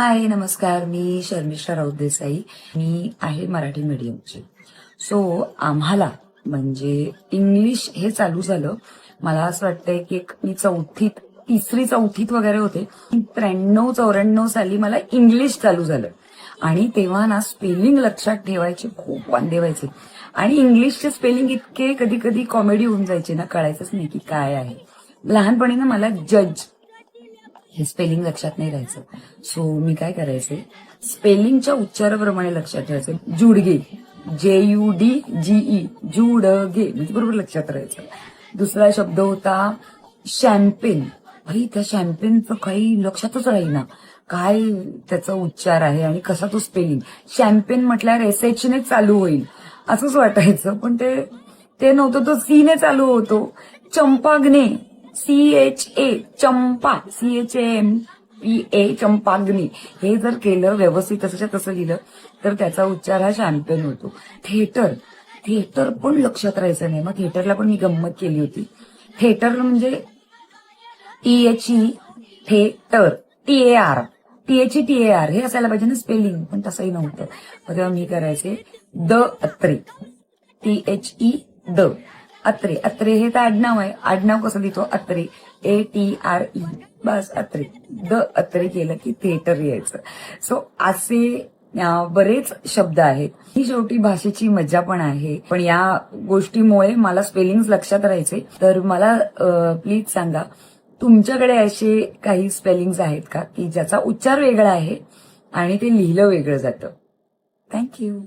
हाय नमस्कार. मी शर्मिष्ठा राऊत देसाई. मी आहे मराठी मीडियमची. सो आम्हाला म्हणजे इंग्लिश हे चालू झालं. मला असं वाटतंय की मी तिसरी चौथीत वगैरे होते. 93-94 साली मला इंग्लिश चालू झालं आणि तेव्हा ना स्पेलिंग लक्षात ठेवायचे खूप वांदे व्हायचे आणि इंग्लिशचे स्पेलिंग इतके कधी कधी कॉमेडी होऊन जायचे ना, कळायचंच नाही की काय आहे. लहानपणी ना मला जज हे स्पेलिंग लक्षात नाही राहायचं. सो मी काय करायचे, स्पेलिंगच्या उच्चाराप्रमाणे लक्षात ठेवायचे. जुडगे, JUDGE, जुडगे, म्हणजे बरोबर लक्षात राहायचं. दुसरा शब्द होता शॅम्पेन. भाई त्या शॅम्पेनचं काही लक्षातच राहीना काय त्याचा उच्चार आहे आणि कसा तो स्पेलिंग. शॅम्पेन म्हटल्यावर SH ने चालू होईल असंच वाटायचं, पण ते नव्हतं, तो C ने चालू होतो. चंपाग्ने, CHA, चंपा, CHAMPA, चंपाग्नी. हे जर केलं व्यवस्थित तसं लिहिलं तर त्याचा उच्चार हा शॅम्पेन होतो. थिएटर पण लक्षात राहायचं नाही. मग थिएटरला पण मी गंमत केली होती. थिएटर म्हणजे THE, थिएटर, THETAR हे असायला पाहिजे ना स्पेलिंग, पण तसंही नव्हतं. मग तेव्हा मी करायचे the Atre, THE the Atre. Atre हे तर आडनाव आहे. आडनाव कसं लिहितो, Atre, ATRE, bus Atre. The Atre केलं की थिएटर यायचं. सो असे बरेच शब्द आहेत. ही शेवटी भाषेची मजा पण आहे. पण या गोष्टीमुळे मला स्पेलिंग लक्षात राहायचे. तर मला प्लीज सांगा, तुमच्याकडे असे काही स्पेलिंग्स आहेत का की ज्याचा उच्चार वेगळा आहे आणि ते लिहिलं वेगळं जातं. थँक्यू.